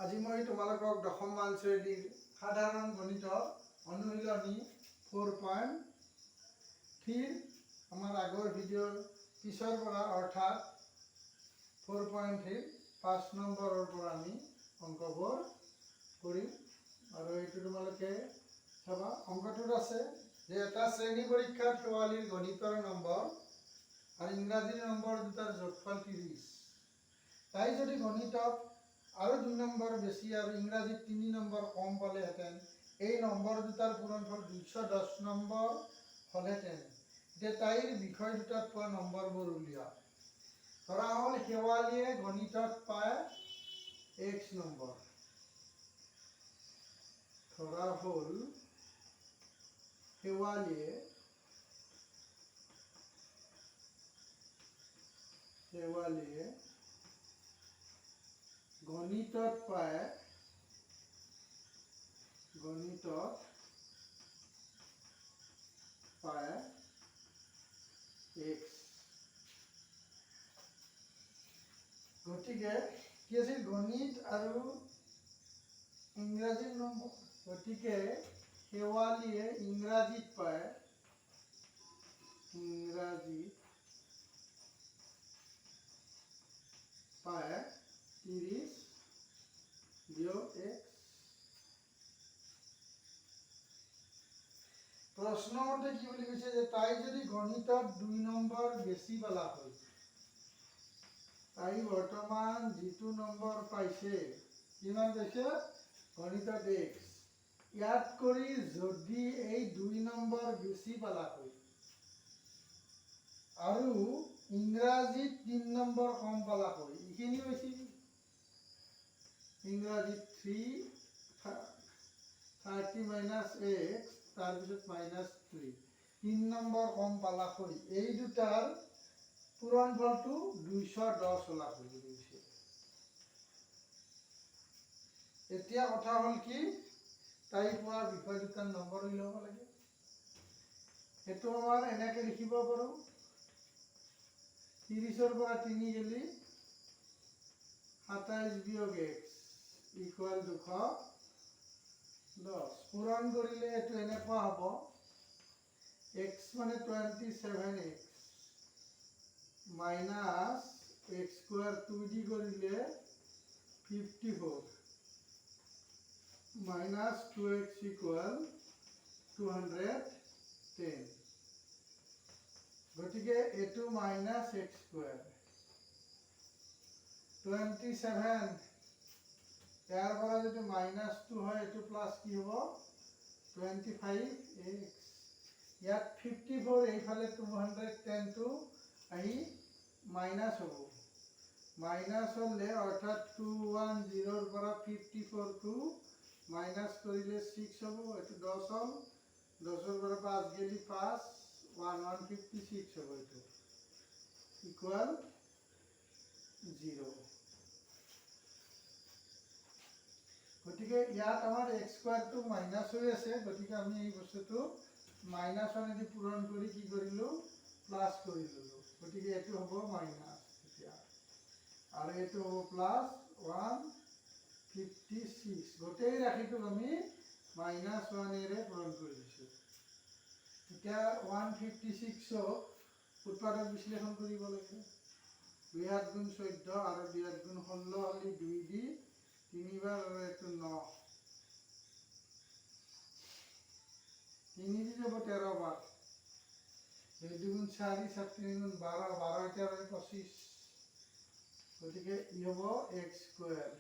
আজি মই তোমালোকক দশম মান শ্ৰেণীৰ সাধাৰণ গণিতৰ অনুশীলনী 4.3 আমাৰ আগৰ ভিডিঅ'ৰ পিছৰ পৰা অৰ্থাৎ 4.3 5 নম্বৰৰ পৰা আমি অংকবোৰ কৰিম আৰু এইটো তোমালোকে চাবা। অংকটোত আছে যে এটা শ্ৰেণী পৰীক্ষাত শেৱালীৰ গণিতৰ নম্বৰ আৰু ইংৰাজীৰ নম্বৰ দুটাৰ যোগফল 30। তাই যদি গণিতত আৰু 2 নম্বৰ বেছি আৰু ইংৰাজীত 3 নম্বৰ কম পালেহেঁতেন, এই নম্বৰ দুটাৰ পূৰণফল 210 নম্বৰ হ'লহেঁতেন। এতিয়া তাইৰ বিষয় দুটাত পোৱা নম্বৰবোৰ উলিওৱা। ধৰা হ'ল শেৱালীয়ে গণিতত পায় x নম্বৰ। ধৰা হ'ল শেৱালীয়ে গণিতত পায় x। গতিকে কি আছিল গণিত আৰু ইংৰাজীৰ নম্বৰ। গতিকে শেৱালীয়ে ইংৰাজীত পায় 30 বিয়োগ x। প্ৰশ্নমতে কি বুলি কৈছে যে তাই যদি গণিতত 2 নম্বৰ বেছি পালা হয়, তাই বৰ্তমান যিটো নম্বৰ পাইছে, কিমান পাইছে? গণিতত x। ইয়াত কৰি যদি এই 2 নম্বৰ বেছি পালা হয় আৰু ইংৰাজীত 3 নম্বৰ কম পালা হয়, এইখিনি হৈছে ইংৰাজীত 30 minus x তাৰপিছত -3 3 নম্বৰ কম পালা হয়, এই দুটাৰ পূৰণফলটো 210 ওলা হৈ গৈছে। এতিয়া কথা হ'ল কি, তাই পোৱা বিষয় দুটাৰ নম্বৰ উলিয়াব লাগে। সেইটো আমাৰ এনেকে লিখিব পাৰোঁ, 30ৰ পৰা 3 গেলি 27 বিয়োগ x ইকুৱেল 210। পূৰণ কৰিলে এইটো এনেকুৱা হ'ব, x মানে 27x মাইনাছ x স্কুৱাৰ 2 দি কৰিলে 54 মাইনাছ 2x ইকুৱেল 210। গতিকে এইটো মাইনাছ x স্কুৱাৰ 27, ইয়াৰ পৰা যদি -2 হয়, এইটো প্লাছ কি হ'ব 25x। ইয়াত 54 এইফালে 210টো আহি মাইনাছ হ'ব। মাইনাছ হ'লে অৰ্থাৎ 210ৰ পৰা 54টো মাইনাছ কৰিলে 6 হ'ব, এইটো 10 হ'ল। 10ৰ পৰা 5 গেলি 5 156 হ'ব, এইটো ইকুৱেল 0। গতিকে ইয়াত আমাৰ x স্কুৱাৰটো মাইনাছ হৈ আছে, গতিকে আমি এই বস্তুটো -1 পূৰণ কৰি কি কৰিলোঁ, প্লাছ কৰি ল'লোঁ। গতিকে এইটো হ'ব মাইনাছ এতিয়া, আৰু এইটো হ'ব প্লাছ 156। গোটেই ৰাশিটোক আমি -1ৰে পূৰণ কৰি দিছোঁ। এতিয়া 156ক উৎপাদক বিশ্লেষণ কৰিব লাগে। 2 × 7 = 14 আৰু 2 × 8 = 16 হ'লে 2 দি 3 বাৰ আৰু এইটো 9, 3 দি যাব 13 বাৰ, 2 × 4 = 4, 3 × 12 12 এতিয়া 25। গতিকে ই হ'ব x square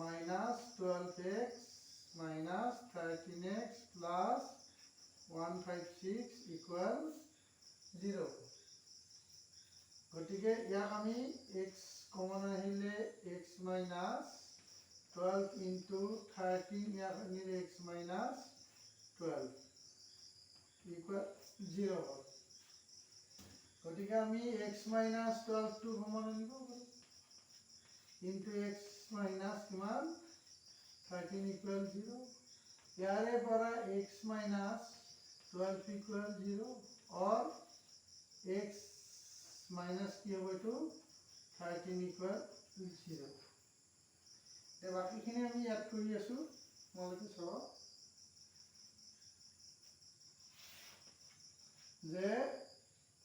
minus 12x minus 13x plus 156 equal 0। গতিকে ইয়াক আমি x কমন আহিলে x মাইনাছ 12 × 13, ইয়াক আনিলে x মাইনাছ 12 ইকুৱেল 0 হ'ল। গতিকে আমি x মাইনাছ 12টো কমন আনিব পাৰোঁ, কিন্তু x মাইনাছ কিমান 13 ইকুৱেল 0। ইয়াৰে পৰা x মাইনাছ 12 ইকুৱেল 0 অৰ x মাইনাছ কি হ'ব, এইটো 13 ইকুৱেল 0। এতিয়া বাকীখিনি আমি ইয়াত কৰি আছোঁ, তোমালোকে চাব যে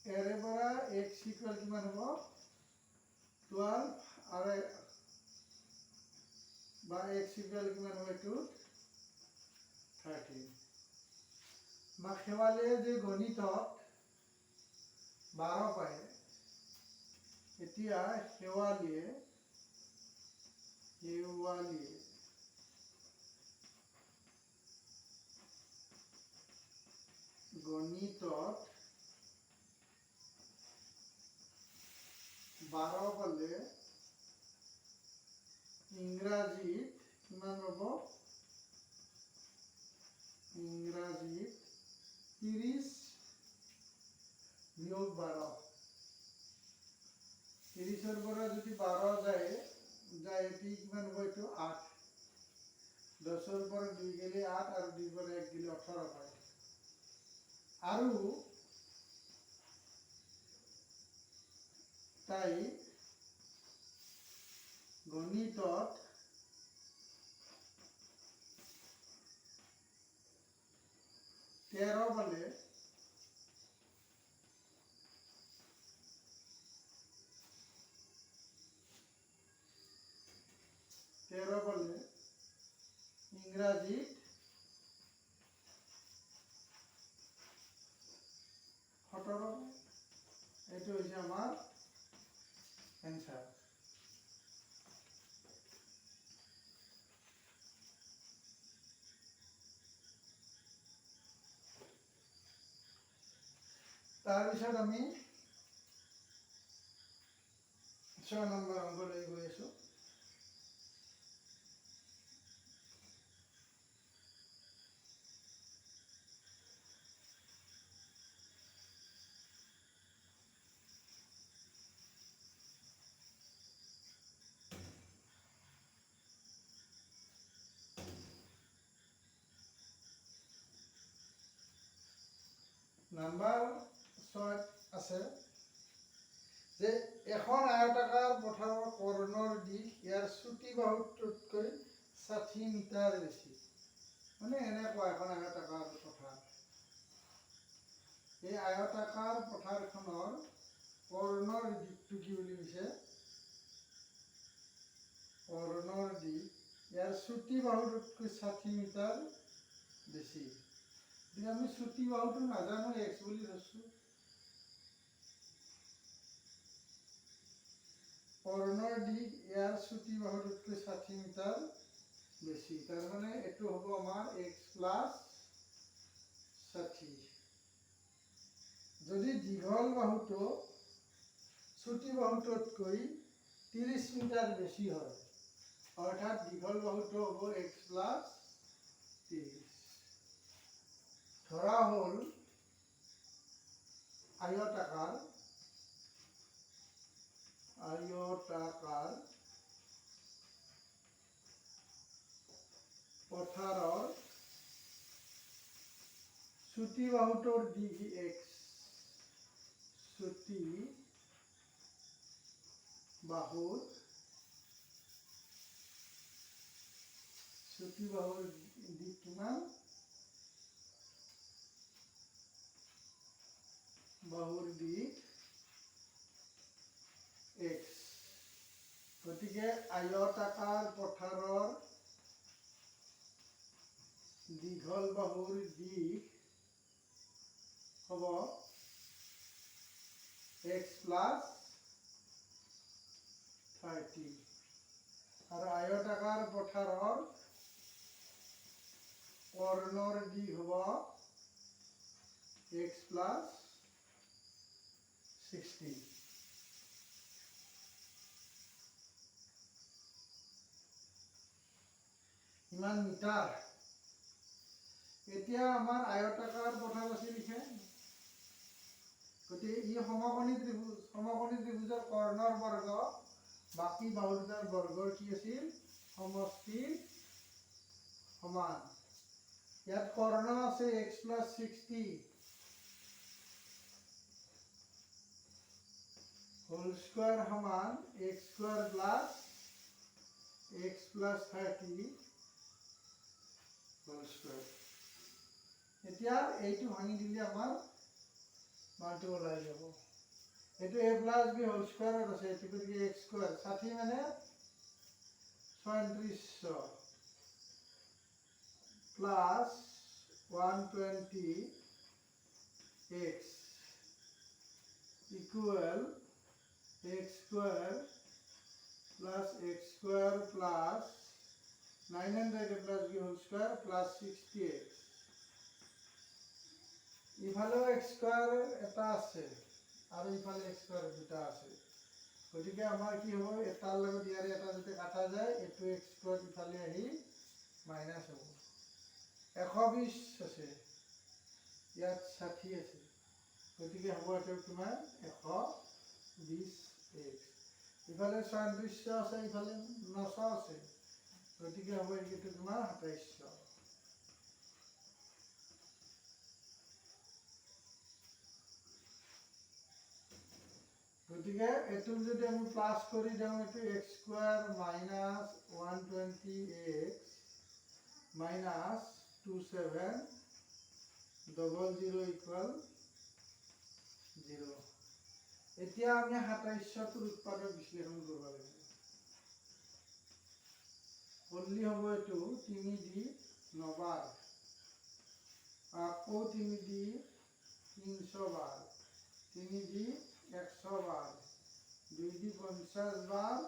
এৰে পৰা x ইকুৱেল কিমান হ'ব 12 আৰু বা x ইকুৱেল কিমান হ'ব এইটো 13। বা শেৱালিয়ে যে গণিতত 12 পায়, এতিয়া শেৱালিয়ে গণিতত 12 পালে ইংৰাজীত কিমান পাব? ইংৰাজীত 30 বিয়োগ 12। 30ৰ পৰা যদি 12 যায় কিমান হ'ব এইটো 8। 10ৰ পৰা 2 গেলে 8 আৰু 2 পৰা 1 গেলে 18 পায়। আৰু তাই গণিতত 13 পালে ইংৰাজীত 17। এইটো হৈছে আমাৰ এনসাৰ। তাৰপিছত আমি 6 নম্বৰ অংকলৈ গৈ আছোঁ। নাম্বাৰ 6 আছে যে এখন আয়তাকাৰ পথাৰৰ কৰ্ণৰ দিশ ইয়াৰ চুটি বাহুটোতকৈ 60 মিটাৰ বেছি। মানে এনেকুৱা এখন আয়তাকাৰ পথাৰ। এই আয়তাকাৰ পথাৰখনৰ কৰ্ণৰ দিশটো কি বুলি কৈছে? কৰ্ণৰ দিশ ইয়াৰ চুটি বাহুটোতকৈ 60 মিটাৰ বেছি। আমি চুটি বাহুটো নাজানো, x বুলি ধৰছো। কৰ্ণৰ দিশ ইয়াৰ চুটি বাহুটোতকৈ 60 মিটাৰ বেছি। তাৰ মানে এইটো হ'ব আমাৰ x প্লাছ 60। যদি দীঘল বাহুটো চুটি বাহুটোতকৈ 30 মিটাৰ বেছি হয়, অৰ্থাৎ দীঘল বাহুটো হ'ব x প্লাছ 30। ধৰা হ'ল আয়তাকাৰ পথাৰৰ চুটি বাহুটোৰ দিশ x, চুটি বাহুৰ দিশ কিমান? বাহুৰ দিশ x। গতিকে আয়তাকাৰ পথাৰৰ দীঘল বাহুৰ দিশ হ'ব x প্লাছ 30 আৰু আয়তাকাৰ পথাৰৰ কৰ্ণৰ দিশ হ'ব x প্লাছ 60। ইমান মিটাৰ। এতিয়া আমাৰ আয়তাকাৰ পথাৰ আছে লিখে। গতিকে ই সমকোণী ত্ৰিভুজৰ কৰ্ণৰ বৰ্গ বাকী বাহু দুটাৰ বৰ্গৰ কি আছিল? সমষ্টি সমান। ইয়াত কৰ্ণ আছে x প্লাছ 60 হোল স্কোয়ার সমান x square plus x plus 30 whole square. এতিয়া এইটো ভাঙি দিলে আমাৰ মানটো ওলাই যাব। এইটো a plus b whole square আছে, এইটো গতিকে x square 60 মানে 3600 plus 120 x equal x square plus x square plus 900 plus b whole square plus 60x. ইফালেও x square এটা আছে আৰু ইফালে x square দুটা আছে, গতিকে আমাৰ কি হ'ব, এটাৰ লগত ইয়াৰে এটা যদি কাটা যায় এইটো x square ইফালে আহি মাইনাস হ'ব। 120 আছে, ইয়াত 60 আছে, গতিকে হ'ব এইটো কিমান 120x। ইফালে 3600 আছে, ইফালে 900 আছে, গতিকে হ'ব এইটো তোমাৰ 2700। গতিকে এইটো যদি আমি প্লাস কৰি দিওঁ, এইটো x square minus 120x minus 2700 equal 0। এতিয়া আমি 2700 টোৰ উৎপাদক বিশ্লেষণ কৰিব লাগিব। বললি হ'ব এইটো 3 দি 9 বাৰ, আকৌ 3 দি 300 বাৰ, 3 দি 100 বাৰ, 2 দি 50 বাৰ,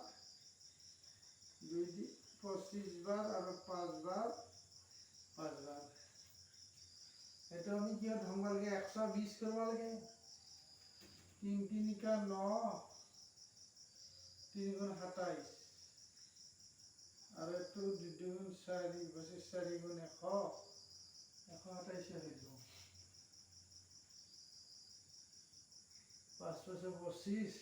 2 দি 25 বাৰ আৰু 5 বাৰ 5 বাৰ। এইটো আমি কিয় ধংব লাগে, 120 কৰিব লাগে। 3 3 কা 9, 3 গুণ 27 আৰু এইটো 2 গুণ 4, 4 গুণ 100, 127 হৈ যাব। 5 5 25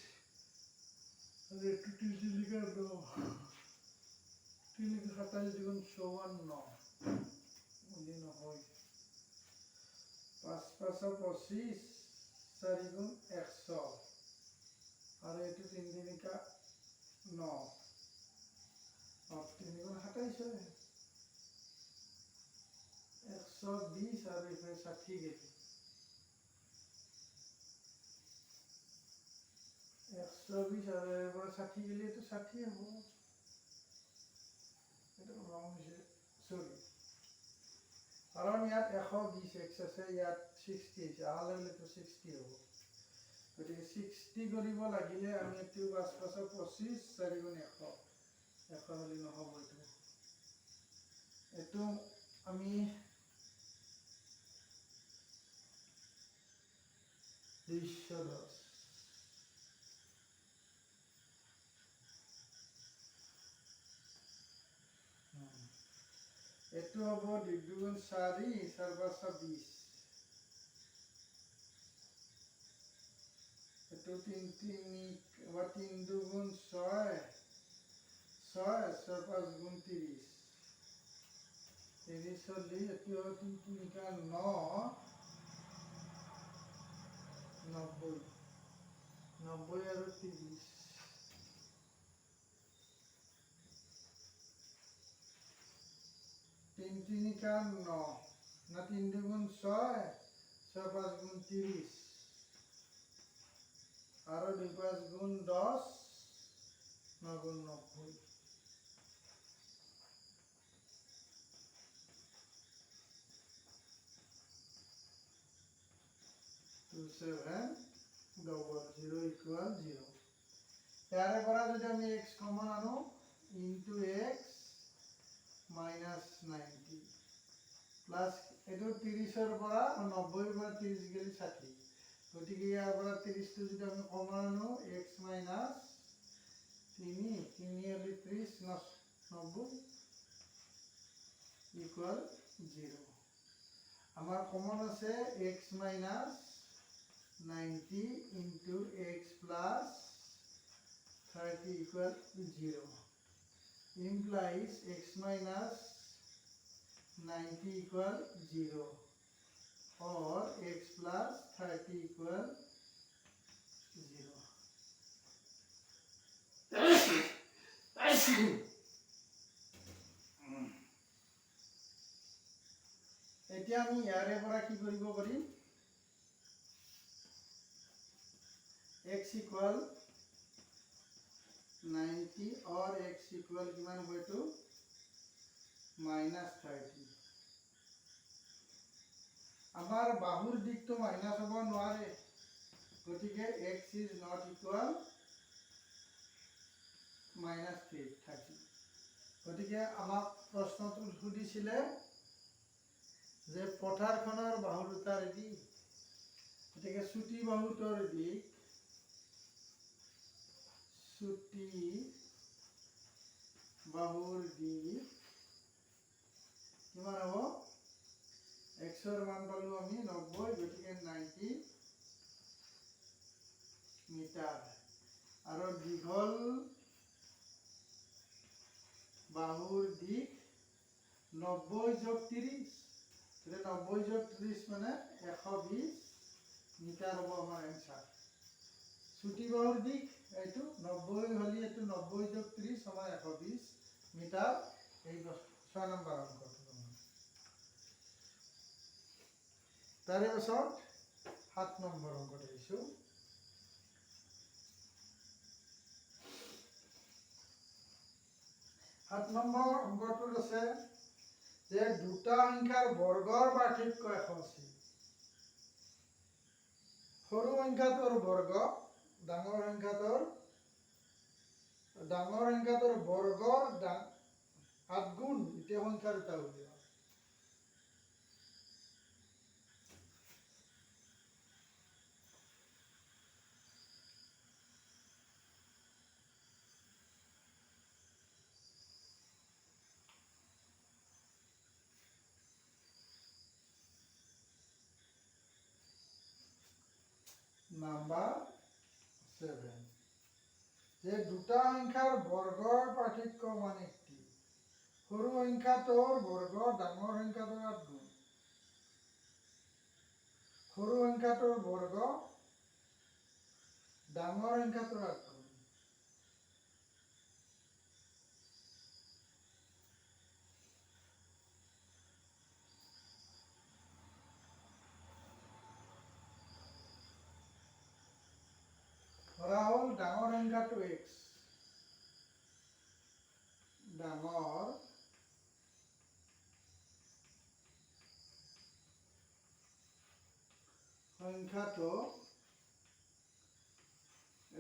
আর একটু 3 লিখে দাও, 3 লিখে 27 দ্বিগুণ 54 উনি নহয়, 5 5 25, 4 গুণ 100 আর একটু 3 লিখে 9 और 3 गुण 27 है, 120 और इसमें 60 गई, 120 और 60 के लिए तो 60 है वो, এটা রং আছে সরি, কারণ ইয়াত 120 x আছে, ইয়াত 60 আছে, আহলে হলে তো 60 হ'ব। গতিকে 60 কৰিব লাগিলে আমি এটো 5 5 25, 4 গুণ 100, 100 হলে নহব। এটো আমি 210। এটো হব 2 গুণ 4, 4 5 20, এটো 3 3 আবার 3 2 গুণ 6, 6 6 5 গুণ 30, 30 হলে এটো 3 3 কা 9, 90, 90 আর 30, 3 3 কা 9 না 3 2 গুণ 6, 6 5 গুণ 30 আর 2 5 গুণ 10, 9 গুণ 90, 2700 ইকুয়াল 0। ইয়াৰে পৰা যদি আমি x কমন আনো, ইনটু x মাইনাস 90 প্লাস এটো 30 এর পৰা 90 এৰ পৰা 30 গেলি 60, গতিকে ইয়াৰ পৰা 30 টো যদি আমি কমন আনো, x মাইনাস 3 3 হলে 30 90 ইকুয়াল 0। আমার কমন আছে x minus 90 into x plus 30 equal 0, implies x minus 90 equal 0 or x plus 30 equal 0. এতিয়া আমি ইয়াৰে পৰা কি কৰিব পাৰিম x equal 90 or x equal কিমান হ'ব এইটো -30 আমাৰ বাহুৰ দিকটো মাইনাস হ'ব নোৱাৰে গতিকে x is not equal -30 গতিকে আমাক প্ৰশ্নটো সুধিছিলে যে পথাৰখনৰ বাহু দুটাৰ দিক গতিকে চুটি বাহুটোৰ দিক চুটি বাহুৰ দিক কিমান হ'ব x ৰ মান পালো আমি 90 গতিকে 90 মিটাৰ আৰু দীঘল বাহুৰ দিক 90 যোগ 30 એટલે 90 যোগ 30 মানে 120 মিটাৰ হ'ব আমাৰ এনসাৰ ছুটি বাহুৰ দিক এইটো 90 হলি এইটো 90 যোগ 30 সমান 120 মিটাৰ এই 6 নম্বৰ অংকটো তাৰে পিছত 7 নম্বৰ অংকত আহিছো 7 নম্বৰ অংকটোত আছে যে দুটা সংখ্যাৰ বৰ্গৰ পাৰ্থক্য 180 সৰু সংখ্যাটোৰ বৰ্গ ডাঙৰ সংখ্যাটোৰ বৰ্গৰ 8 গুণ এতিয়া সংখ্যা দুটা উলিয়াও নাম্বাৰ 7 যে দুটা সংখ্যাৰ বৰ্গৰ পাৰ্থক্য মানে কি সৰু সংখ্যাটোৰ বৰ্গ ডাঙৰ সংখ্যাটোৰ 8 গুণ সৰু সংখ্যাটোৰ বৰ্গ ডাঙৰ সংখ্যাটোৰ 8 গুণ ধৰা হ'ল ডাঙৰ সংখ্যাটো x ডাঙৰ সংখ্যাটো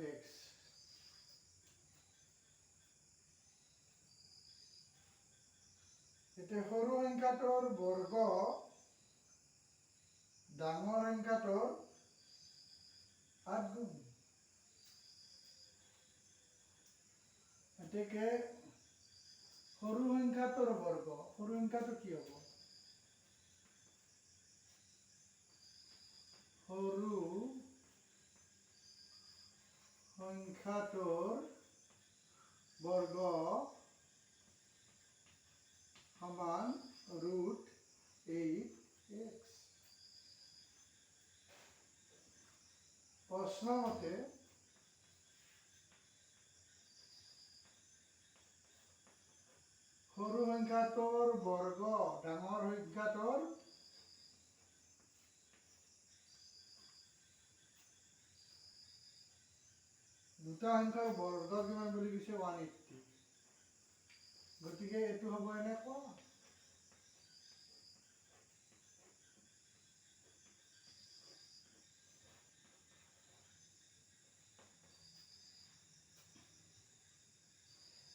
x এতিয়া সৰু সংখ্যাটোৰ বৰ্গ ডাঙৰ সংখ্যাটোৰ 8 গুণ এতেকে সৰু সংখ্যাটোৰ বৰ্গ সৰু সংখ্যাটো কি হ'ব সৰু সংখ্যাটোৰ বৰ্গ সমান √8x প্ৰশ্ন মতে সৰু সংখ্যাটোৰ বৰ্গ ডাঙৰ সংখ্যাটোৰ দুটা সংখ্যাৰ বৰ্গ কিমান বুলি কৈছে 180 গতিকে এটো হ'ব এনেকুৱা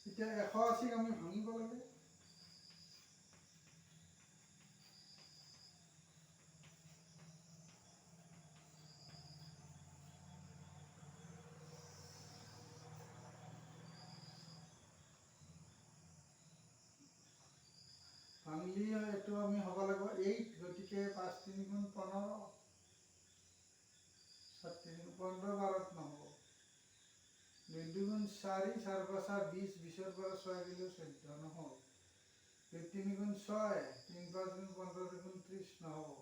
এতিয়া 180 আমি ভাঙিব লাগে ভাঙলি এটো আমি হ'ব লাগিব 8 গতিকে 5 3 গুণ 15 7 3 15 12 নহ'ব 2 গুণ 4 4 5 20 20 ৰ পৰা 6 গেলে 14 নহ'ব 3 গুণ 6 3 5 গুণ 15 গুণ 30 নহ'ব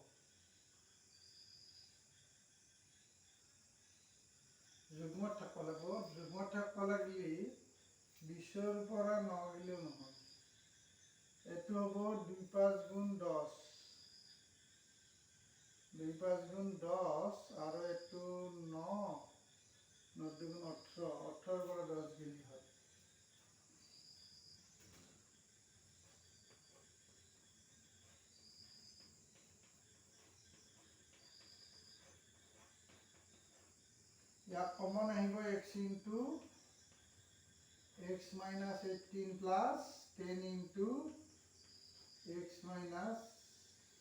যুগ্মত থাকব লাগিব যুগ্মত থাকব লাগিলে 20 ৰ পৰা 9 গেলেও নহয় এটো হ'ব 2 5 গুণ 10 2 5 গুণ 10 আৰু এইটো 9 9 দুগুণ 18 18 পৰা 10 গেলি হয়। ইয়াত কমন আহিব x into x minus 18 plus 10 into x minus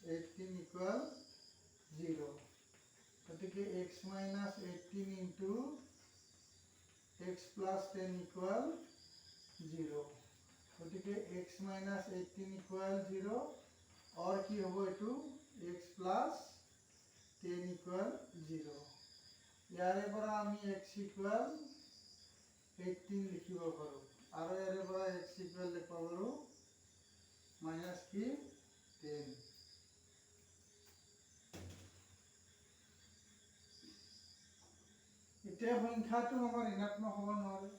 18 equal 0. গতিকে x minus 18 into x plus 10 equal 0. গতিকে x minus 18 equal 0 और কি হ'ব এটো x plus 10 equal 0. ইয়াৰে পৰা আমি x equal 18 লিখিব পাৰো আৰু ইয়াৰে পৰা x equal লিখিব পাৰো minus কি 10. এতিয়া সংখ্যাটো আমাৰ ঋণাত্মক হ'ব নোৱাৰে।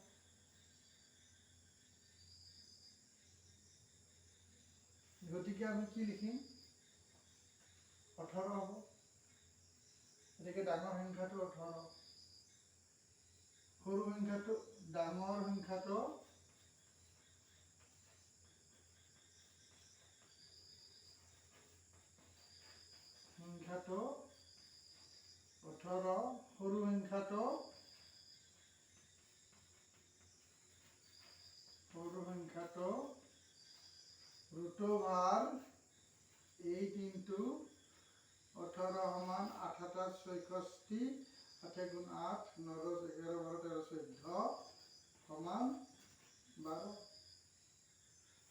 গতিকে আমি কি লিখিম 18 হ'ব। এটাকে ডাঙৰ সংখ্যাটো 18, সৰু সংখ্যাটো ডাঙৰ সংখ্যাটো 18, সৰু সংখ্যাটো root over 8 into 18 সমান 8 66, 8 গুণ 8 9 11 12 13 14 সমান 12।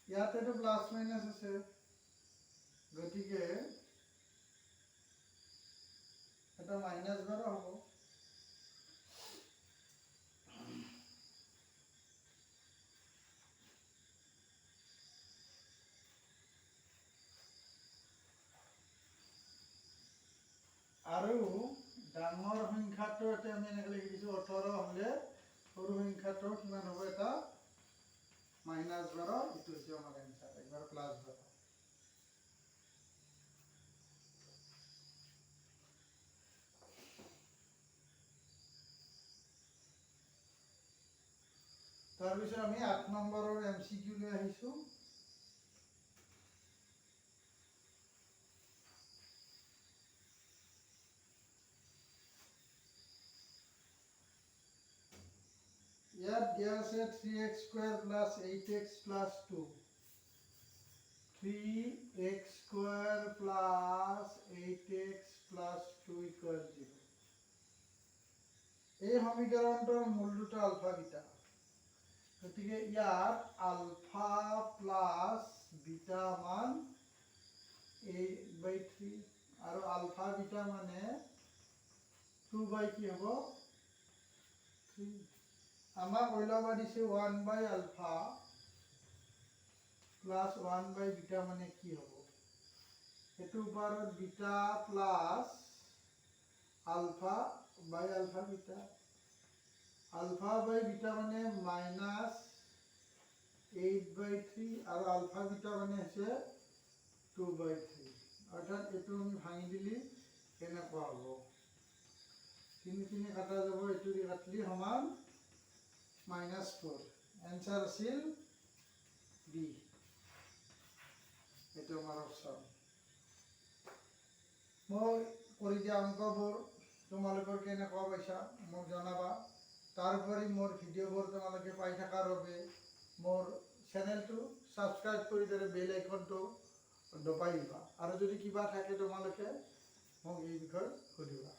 ইয়াতেতো প্লাস মাইনাস আছে, গতিকে এটা মাইনাস 12 হ'ব। আৰু ডাঙৰ সংখ্যাটো এটা আমি এনেকৈ লিখি দিছো 18 হলে সৰু সংখ্যাটো কিমান হ'ব এটা -12, ইটো হৈছে আমাৰ এনসাৰ, একবাৰ +12। তাৰপিছত আমি 8 নম্বৰৰ MCQ লৈ আহিছো। ইয়াত দিয়া আছে 3x square plus 8x plus 2. 3x square plus 8x plus 2 equal 0. এই সমীকৰণটোৰ মূল দুটা আলফা বিটা, গতিকে ইয়াত আলফা প্লাস বিটা মান 8/3 আৰু আলফা বিটা মানে 2 বাই কি হ'ব 3। আমাক ওলাবা দিছে 1 বাই আলফা প্লাস 1 বাই বিটা মানে কি হ'ব, এটো ওপৰত বিটা প্লাস আলফা বাই আলফা বিটা। আলফা বাই বিটা মানে মাইনাস 8/3 আৰু আলফা বিটা মানে হৈছে 2/3। অৰ্থাৎ এটো আমি ভাঙি দিলি কেনেকুৱা হ'ব, 3 3 কাটা যাব, এটো দি কাটলি সমান -4। এনসার আছিল বি, এটো আমাৰ অপচন। মই কৰি দিয়া অংকবোৰ তোমালোকৰ কেনেকুৱা পাইছা মোক জনাবা। তাৰোপৰি মোৰ ভিডিঅ'বোৰ তোমালোকে পাই থকাৰ বাবে মোৰ চেনেলটো সাবস্ক্ৰাইব কৰি দৰে বেল আইকনটো দবাই দিবা। আৰু যদি কিবা থাকে তোমালোকে মোক এই বিষয়ে সুধিবা।